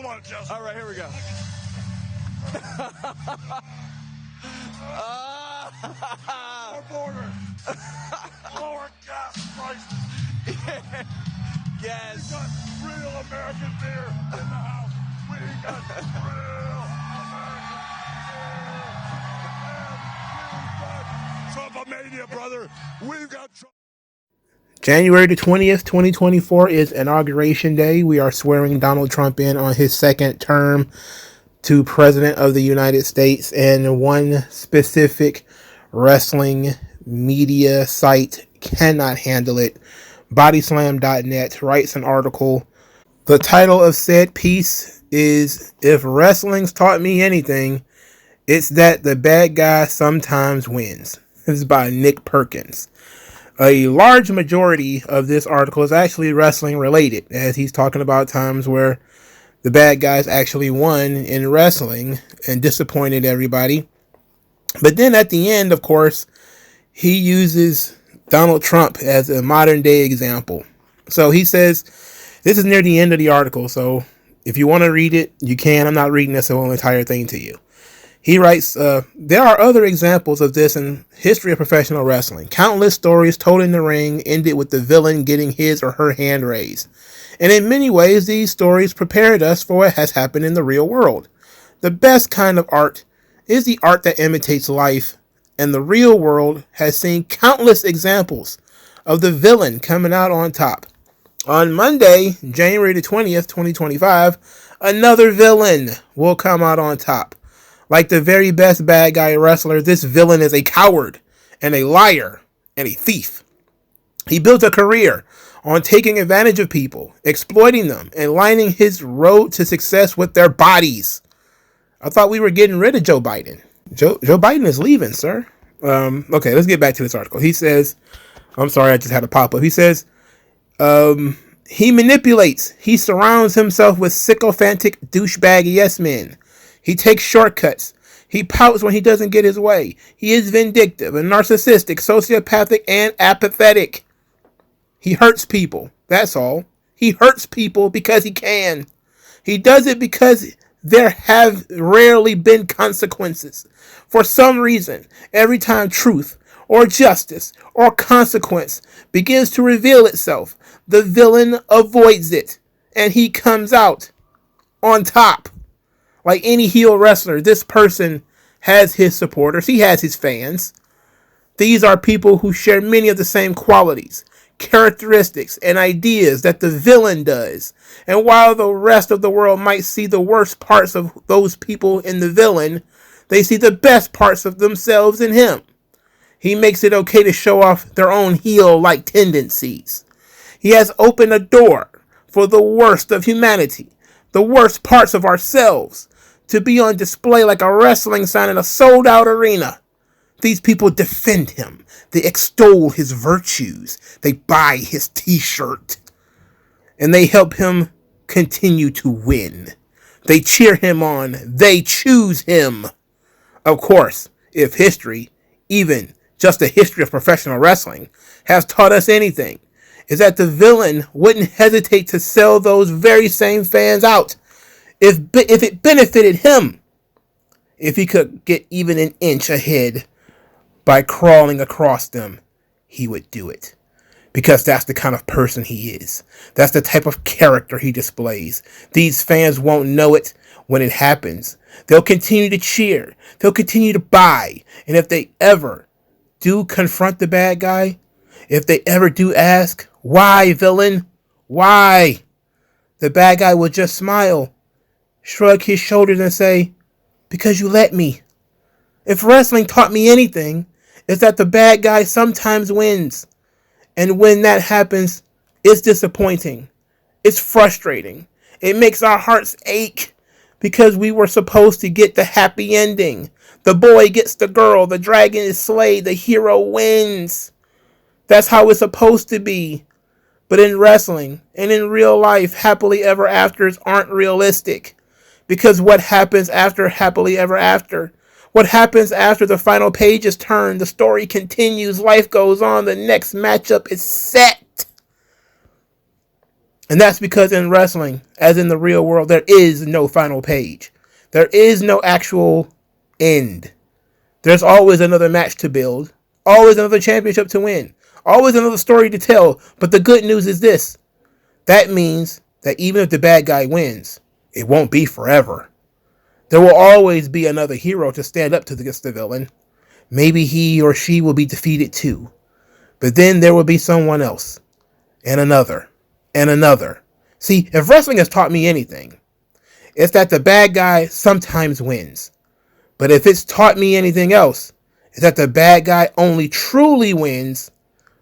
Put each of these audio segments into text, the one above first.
Hold on, Justin. All right, here we go. Our border. Lower gas prices. Yes. We got real American beer in the house. We got real American beer. And we've got Trumpomania, brother. We've got Trump. January the 20th, 2024 is Inauguration Day. We are swearing Donald Trump in on his second term to President of the United States, and one specific wrestling media site cannot handle it. Bodyslam.net writes an article. The title of said piece is, "If Wrestling's Taught Me Anything, It's That the Bad Guy Sometimes Wins." This is by Nick Perkins. A large majority of this article is actually wrestling related, as he's talking about times where the bad guys actually won in wrestling and disappointed everybody. But then at the end, of course, he uses Donald Trump as a modern day example. So he says, this is near the end of the article, so if you want to read it, you can. I'm not reading this whole entire thing to you. He writes, there are other examples of this in history of professional wrestling. Countless stories told in the ring ended with the villain getting his or her hand raised. And in many ways, these stories prepared us for what has happened in the real world. The best kind of art is the art that imitates life, and the real world has seen countless examples of the villain coming out on top. On Monday, January the 20th, 2025, another villain will come out on top. Like the very best bad guy wrestler, this villain is a coward and a liar and a thief. He built a career on taking advantage of people, exploiting them, and lining his road to success with their bodies. I thought we were getting rid of Joe Biden. Joe Biden is leaving, sir. Okay, let's get back to this article. He says, I'm sorry, I just had a pop-up. He says, he manipulates. He surrounds himself with sycophantic douchebag yes men. He takes shortcuts. He pouts when he doesn't get his way. He is vindictive and narcissistic, sociopathic, and apathetic. He hurts people. That's all. He hurts people because he can. He does it because there have rarely been consequences. For some reason, every time truth or justice or consequence begins to reveal itself, the villain avoids it, and he comes out on top. Like any heel wrestler, this person has his supporters. He has his fans. These are people who share many of the same qualities, characteristics, and ideas that the villain does. And while the rest of the world might see the worst parts of those people in the villain, they see the best parts of themselves in him. He makes it okay to show off their own heel-like tendencies. He has opened a door for the worst of humanity, the worst parts of ourselves, to be on display like a wrestling sign in a sold-out arena. These people defend him. They extol his virtues. They buy his t-shirt. And they help him continue to win. They cheer him on. They choose him. Of course, if history, even just a history of professional wrestling, has taught us anything, is that the villain wouldn't hesitate to sell those very same fans out if it benefited him. If he could get even an inch ahead by crawling across them, he would do it. Because that's the kind of person he is. That's the type of character he displays. These fans won't know it when it happens. They'll continue to cheer. They'll continue to buy. And if they ever do confront the bad guy, if they ever do ask, "Why, villain? Why?" the bad guy will just smile, shrug his shoulders, and say, "Because you let me." If wrestling taught me anything, it's that the bad guy sometimes wins. And when that happens, it's disappointing. It's frustrating. It makes our hearts ache because we were supposed to get the happy ending. The boy gets the girl, the dragon is slayed, the hero wins. That's how it's supposed to be. But in wrestling and in real life, happily ever afters aren't realistic. Because what happens after happily ever after? What happens after the final page is turned? The story continues. Life goes on. The next matchup is set. And that's because in wrestling, as in the real world, there is no final page. There is no actual end. There's always another match to build, always another championship to win, always another story to tell. But the good news is this. That means that even if the bad guy wins, it won't be forever. There will always be another hero to stand up to against the villain. Maybe he or she will be defeated too. But then there will be someone else. And another. And another. See, if wrestling has taught me anything, it's that the bad guy sometimes wins. But if it's taught me anything else, it's that the bad guy only truly wins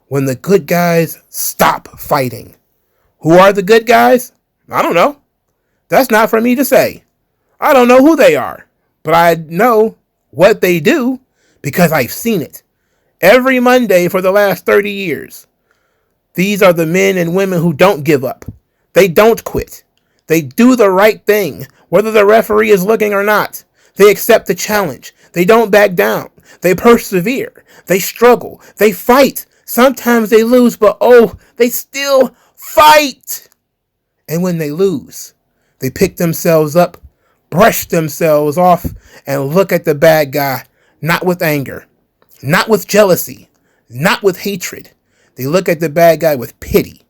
when the good guys stop fighting. Who are the good guys? I don't know. That's not for me to say. I don't know who they are. But I know what they do because I've seen it. Every Monday for the last 30 years. These are the men and women who don't give up. They don't quit. They do the right thing, whether the referee is looking or not. They accept the challenge. They don't back down. They persevere. They struggle. They fight. Sometimes they lose, but they still fight. And when they lose, they pick themselves up, brush themselves off, and look at the bad guy, not with anger, not with jealousy, not with hatred. They look at the bad guy with pity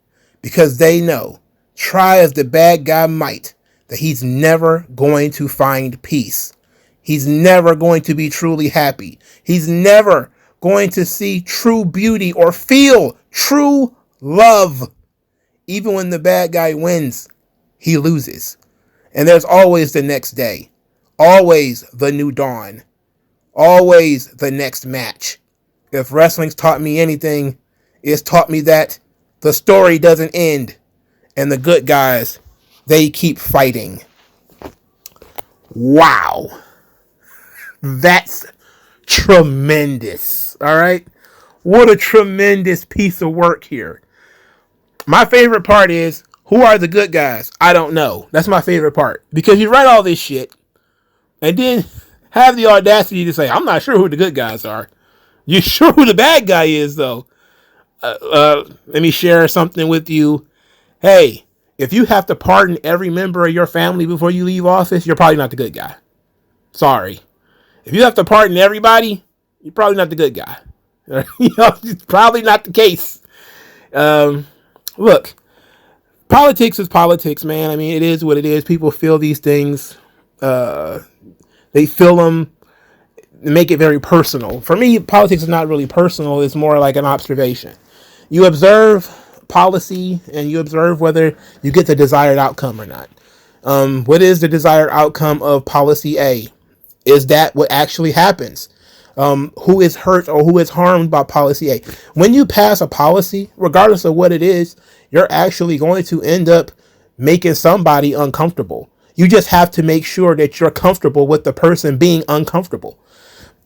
because they know, try as the bad guy might, that he's never going to find peace. He's never going to be truly happy. He's never going to see true beauty or feel true love. Even when the bad guy wins, he loses. And there's always the next day. Always the new dawn. Always the next match. If wrestling's taught me anything, it's taught me that the story doesn't end. And the good guys, they keep fighting. Wow. That's tremendous. All right. What a tremendous piece of work here. My favorite part is, who are the good guys? I don't know. That's my favorite part. Because you write all this shit and then have the audacity to say, I'm not sure who the good guys are. You sure who the bad guy is, though? Let me share something with you. Hey, if you have to pardon every member of your family before you leave office, you're probably not the good guy. Sorry. If you have to pardon everybody, you're probably not the good guy. It's probably not the case. Look, politics is politics, man. I mean, it is what it is. People feel these things. They feel them, make it very personal. For me, politics is not really personal. It's more like an observation. You observe policy and you observe whether you get the desired outcome or not. What is the desired outcome of policy A? Is that what actually happens? Who is hurt or who is harmed by policy A? When you pass a policy, regardless of what it is, you're actually going to end up making somebody uncomfortable. You just have to make sure that you're comfortable with the person being uncomfortable.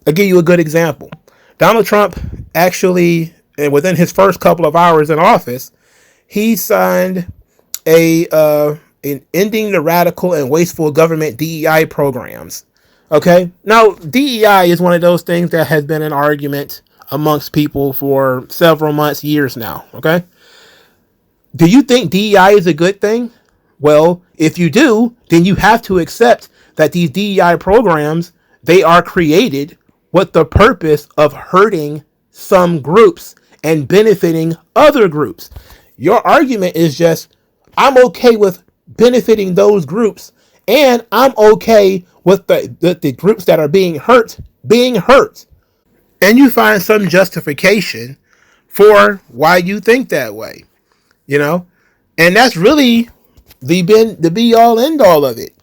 I'll give you a good example. Donald Trump actually, within his first couple of hours in office, he signed an ending the radical and wasteful government DEI programs. Okay. Now, DEI is one of those things that has been an argument amongst people for several months, years now. Okay. Do you think DEI is a good thing? Well, if you do, then you have to accept that these DEI programs, they are created with the purpose of hurting some groups and benefiting other groups. Your argument is just, I'm okay with benefiting those groups, and I'm okay with the groups that are being hurt. And you find some justification for why you think that way, and that's really the be all end all of it.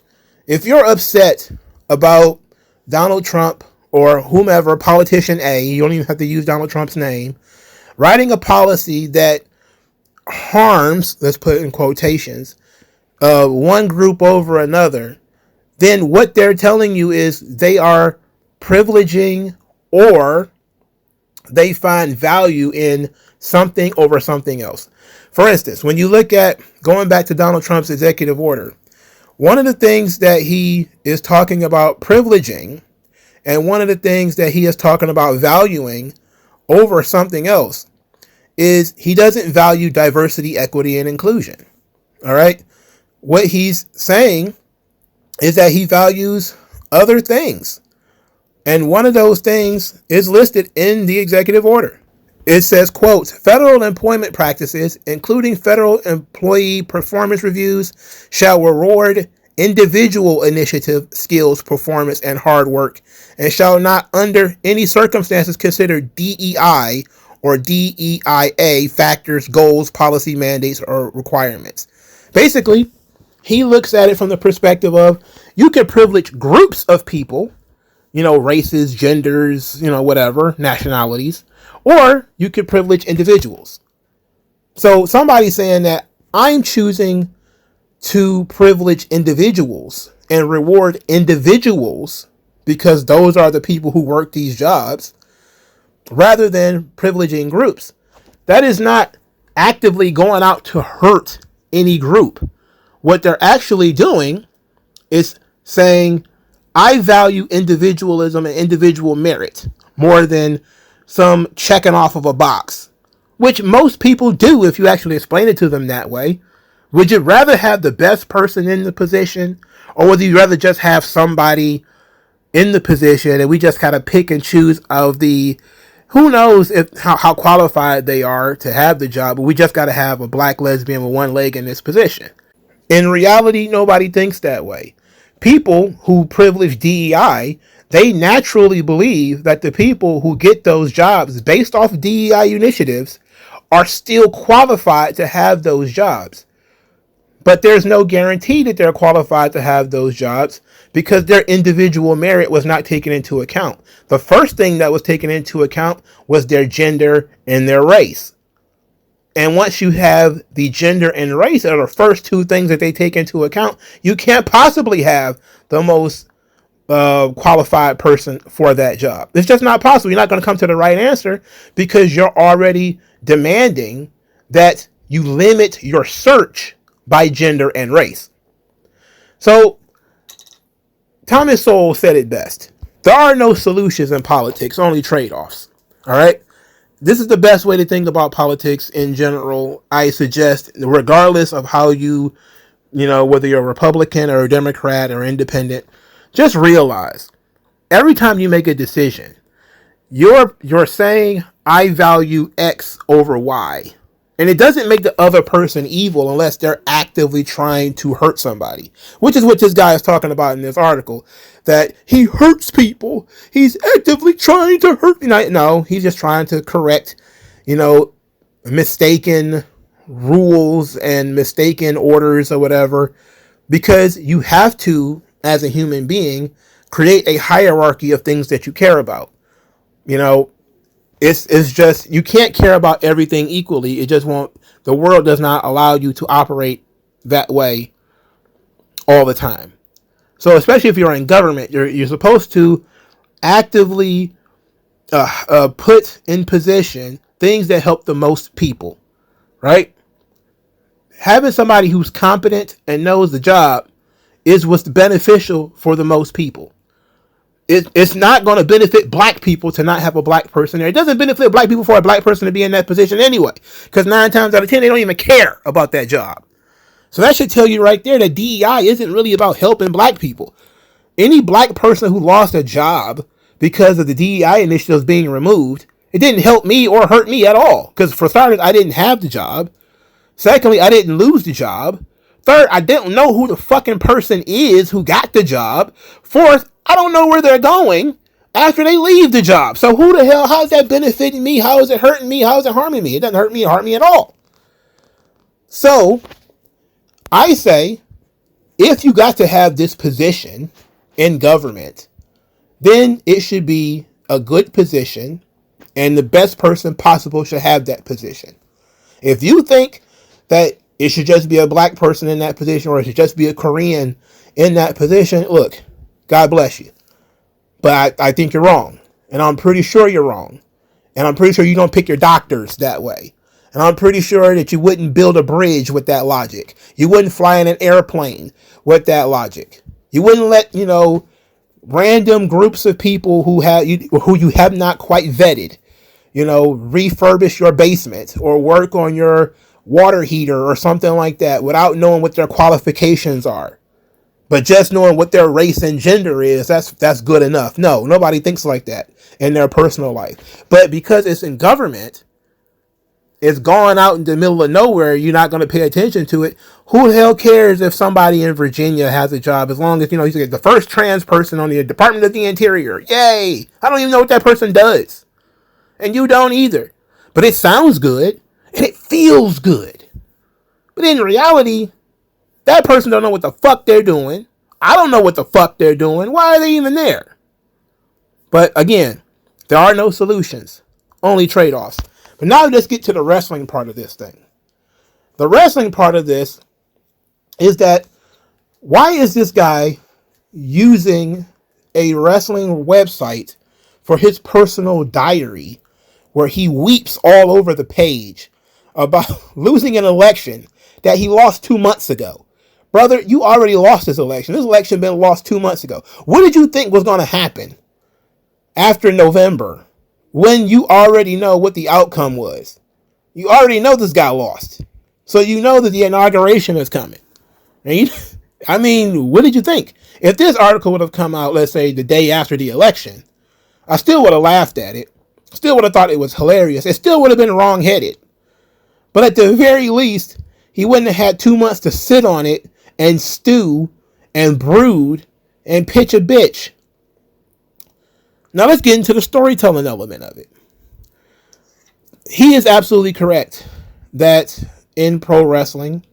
If you're upset about Donald Trump or whomever, politician A, you don't even have to use Donald Trump's name, writing a policy that harms, let's put it in quotations, one group over another, then what they're telling you is they are privileging or they find value in something over something else. For instance, when you look at going back to Donald Trump's executive order, one of the things that he is talking about privileging and one of the things that he is talking about valuing over something else is he doesn't value diversity, equity, and inclusion. All right. What he's saying is that he values other things. And one of those things is listed in the executive order. It says, quote, federal employment practices, including federal employee performance reviews, shall reward individual initiative, skills, performance, and hard work, and shall not under any circumstances consider DEI or DEIA factors, goals, policy mandates, or requirements. Basically, he looks at it from the perspective of you can privilege groups of people, races, genders, whatever, nationalities, or you could privilege individuals. So somebody's saying that I'm choosing to privilege individuals and reward individuals because those are the people who work these jobs rather than privileging groups. That is not actively going out to hurt any group. What they're actually doing is saying, I value individualism and individual merit more than some checking off of a box, which most people do if you actually explain it to them that way. Would you rather have the best person in the position, or would you rather just have somebody in the position and we just kind of pick and choose of the, who knows if how qualified they are to have the job, but we just got to have a black lesbian with one leg in this position. In reality, nobody thinks that way. People who privilege DEI, they naturally believe that the people who get those jobs based off DEI initiatives are still qualified to have those jobs. But there's no guarantee that they're qualified to have those jobs because their individual merit was not taken into account. The first thing that was taken into account was their gender and their race. And once you have the gender and race are the first two things that they take into account, you can't possibly have the most qualified person for that job. It's just not possible. You're not going to come to the right answer because you're already demanding that you limit your search by gender and race. So Thomas Sowell said it best. There are no solutions in politics, only trade-offs. All right? This is the best way to think about politics in general. I suggest, regardless of how you whether you're a Republican or a Democrat or independent, just realize every time you make a decision, you're saying, I value X over Y. And it doesn't make the other person evil unless they're actively trying to hurt somebody, which is what this guy is talking about in this article, that he hurts people. He's actively trying to hurt. No, he's just trying to correct, mistaken rules and mistaken orders or whatever, because you have to, as a human being, create a hierarchy of things that you care about. It's just, you can't care about everything equally. It just won't, the world does not allow you to operate that way all the time. So especially if you're in government, you're supposed to actively put in position things that help the most people, right? Having somebody who's competent and knows the job is what's beneficial for the most people. It's not going to benefit black people to not have a black person there. It doesn't benefit black people for a black person to be in that position anyway, because 9 times out of 10, they don't even care about that job. So that should tell you right there that DEI isn't really about helping black people. Any black person who lost a job because of the DEI initiatives being removed, it didn't help me or hurt me at all. Because for starters, I didn't have the job. Secondly, I didn't lose the job. Third, I didn't know who the fucking person is who got the job. Fourth, I don't know where they're going after they leave the job. So who the hell, how is that benefiting me? How is it hurting me? How is it harming me? It doesn't hurt me or harm me at all. So I say, if you got to have this position in government, then it should be a good position and the best person possible should have that position. If you think that it should just be a black person in that position or it should just be a Korean in that position, look, God bless you. But I think you're wrong. And I'm pretty sure you're wrong. And I'm pretty sure you don't pick your doctors that way. And I'm pretty sure that you wouldn't build a bridge with that logic. You wouldn't fly in an airplane with that logic. You wouldn't let, random groups of people who you have not quite vetted, refurbish your basement or work on your water heater or something like that without knowing what their qualifications are. But just knowing what their race and gender is, that's good enough. No, nobody thinks like that in their personal life. But because it's in government, it's gone out in the middle of nowhere, you're not going to pay attention to it. Who the hell cares if somebody in Virginia has a job, as long as, he's the first trans person on the Department of the Interior. Yay! I don't even know what that person does. And you don't either. But it sounds good, and it feels good. But in reality, that person don't know what the fuck they're doing. I don't know what the fuck they're doing. Why are they even there? But again, there are no solutions, only trade-offs. But now let's get to the wrestling part of this thing. The wrestling part of this is that, why is this guy using a wrestling website for his personal diary where he weeps all over the page about losing an election that he lost 2 months ago? Brother, you already lost this election. This election been lost 2 months ago. What did you think was going to happen after November when you already know what the outcome was? You already know this got lost. So you know that the inauguration is coming. And what did you think? If this article would have come out, let's say, the day after the election, I still would have laughed at it. Still would have thought it was hilarious. It still would have been wrong-headed. But at the very least, he wouldn't have had 2 months to sit on it and stew and brood and pitch a bitch. Now let's get into the storytelling element of it. He is absolutely correct that in pro wrestling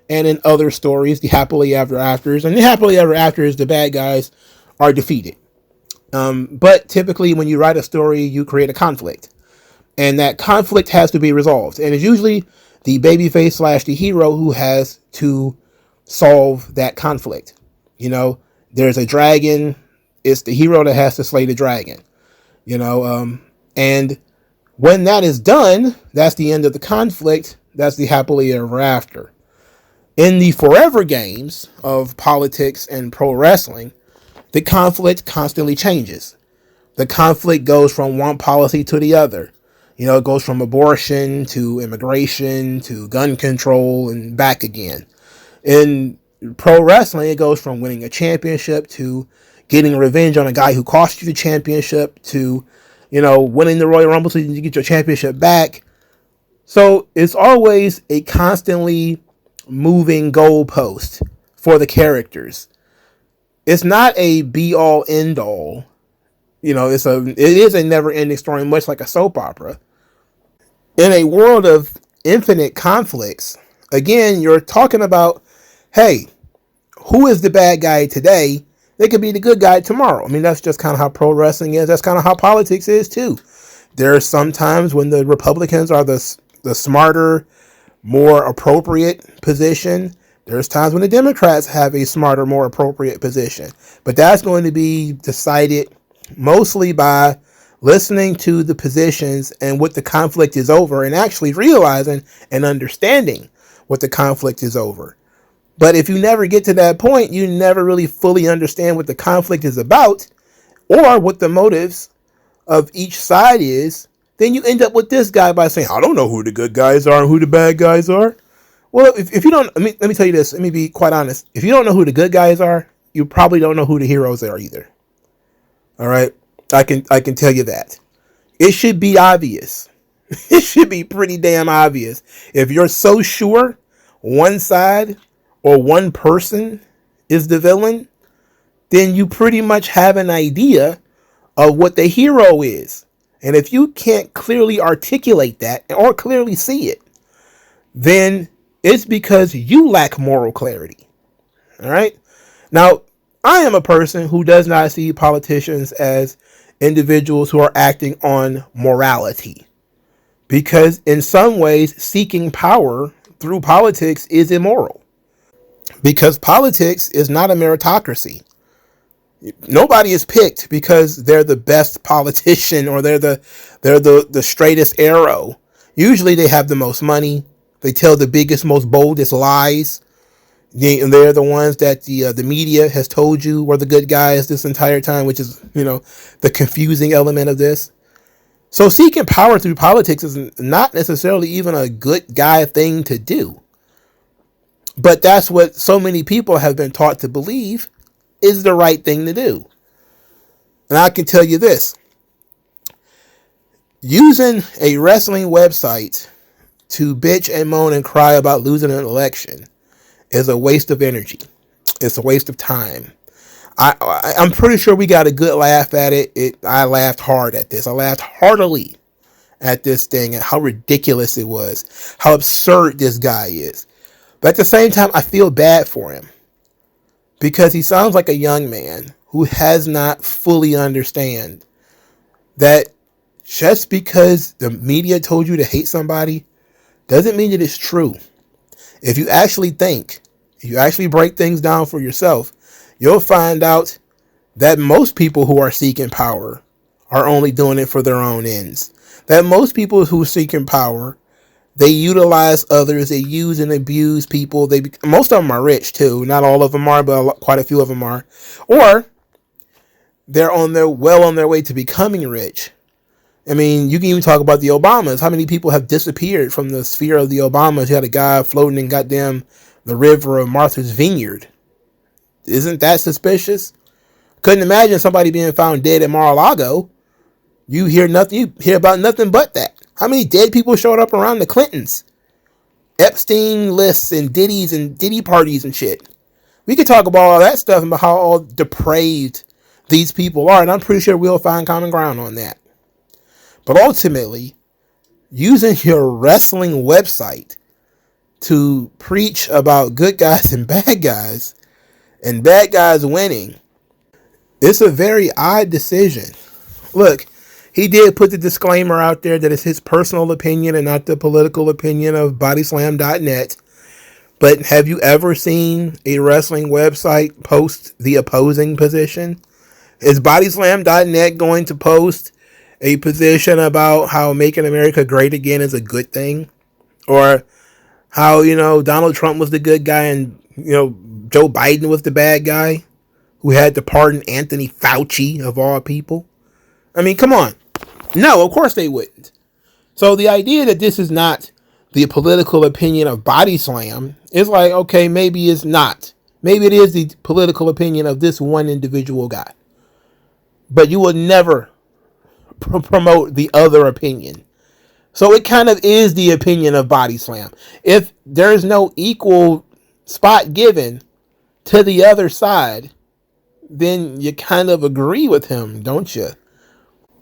and in other stories, the happily ever afters, and the happily ever afters, the bad guys are defeated. But typically when you write a story, you create a conflict. And that conflict has to be resolved. And it's usually the babyface / the hero who has to solve that conflict. There's a dragon. It's the hero that has to slay the dragon. And when that is done, that's the end of the conflict. That's the happily ever after. In the forever games of politics and pro wrestling, the conflict constantly changes. The conflict goes from one policy to the other. It goes from abortion to immigration to gun control and back again. In pro wrestling, it goes from winning a championship to getting revenge on a guy who cost you the championship to, winning the Royal Rumble so you can get your championship back. So it's always a constantly moving goalpost for the characters. It's not a be-all, end-all. It is a never-ending story, much like a soap opera. In a world of infinite conflicts, again, you're talking about, hey, who is the bad guy today? They could be the good guy tomorrow. That's just kind of how pro wrestling is. That's kind of how politics is too. There are some times when the Republicans are the smarter, more appropriate position. There's times when the Democrats have a smarter, more appropriate position. But that's going to be decided mostly by listening to the positions and what the conflict is over, and actually realizing and understanding what the conflict is over. But if you never get to that point, you never really fully understand what the conflict is about or what the motives of each side is, then you end up with this guy by saying, I don't know who the good guys are and who the bad guys are. Well, if you don't, let me tell you this. Let me be quite honest. If you don't know who the good guys are, you probably don't know who the heroes are either. All right. I can tell you that. It should be obvious. It should be pretty damn obvious. If you're so sure one side or one person is the villain, then you pretty much have an idea of what the hero is. And if you can't clearly articulate that or clearly see it, then it's because you lack moral clarity. All right. Now, I am a person who does not see politicians as individuals who are acting on morality, because in some ways seeking power through politics is immoral, because politics is not a meritocracy. Nobody is picked because they're the best politician or they're the straightest arrow. Usually they have the most money. They tell the biggest, most boldest lies. They're the ones that the media has told you were the good guys this entire time, which is, the confusing element of this. So seeking power through politics is not necessarily even a good guy thing to do. But that's what so many people have been taught to believe is the right thing to do. And I can tell you this. Using a wrestling website to bitch and moan and cry about losing an election is a waste of energy. It's a waste of time. I'm pretty sure we got a good laugh at it. I laughed hard at this. I laughed heartily at this thing and how ridiculous it was. How absurd this guy is. But at the same time, I feel bad for him. Because he sounds like a young man who has not fully understand that just because the media told you to hate somebody doesn't mean that it's true. If you actually think, if you actually break things down for yourself, you'll find out that most people who are seeking power are only doing it for their own ends. That most people who are seeking power, they utilize others, they use and abuse people. Most of them are rich too. Not all of them are, but quite a few of them are. Or they're on their way to becoming rich. I mean, you can even talk about the Obamas. How many people have disappeared from the sphere of the Obamas? You had a guy floating in goddamn the river of Martha's Vineyard. Isn't that suspicious? Couldn't imagine somebody being found dead at Mar-a-Lago. You hear about nothing but that. How many dead people showed up around the Clintons? Epstein lists and Diddy parties and shit. We could talk about all that stuff and about how all depraved these people are, and I'm pretty sure we'll find common ground on that. But ultimately, using your wrestling website to preach about good guys and bad guys winning, it's a very odd decision. Look, he did put the disclaimer out there that it's his personal opinion and not the political opinion of bodyslam.net. But have you ever seen a wrestling website post the opposing position? Is bodyslam.net going to post a position about how making America great again is a good thing? Or how, Donald Trump was the good guy and, Joe Biden was the bad guy who had to pardon Anthony Fauci of all people? I mean, come on. No, of course they wouldn't. So the idea that this is not the political opinion of Body Slam is like, okay, maybe it's not. Maybe it is the political opinion of this one individual guy. But you will never promote the other opinion. So it kind of is the opinion of Body Slam. If there's no equal spot given to the other side, then you kind of agree with him, don't you?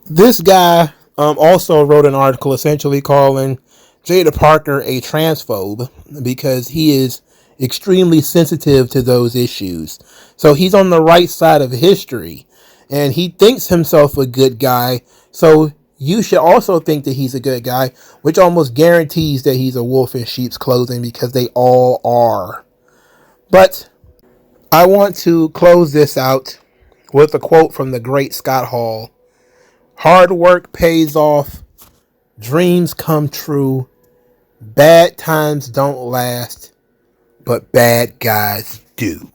This guy also wrote an article essentially calling Jada Parker a transphobe because he is extremely sensitive to those issues. So he's on the right side of history and he thinks himself a good guy. So you should also think that he's a good guy, which almost guarantees that he's a wolf in sheep's clothing because they all are. But I want to close this out with a quote from the great Scott Hall. Hard work pays off. Dreams come true. Bad times don't last, but bad guys do.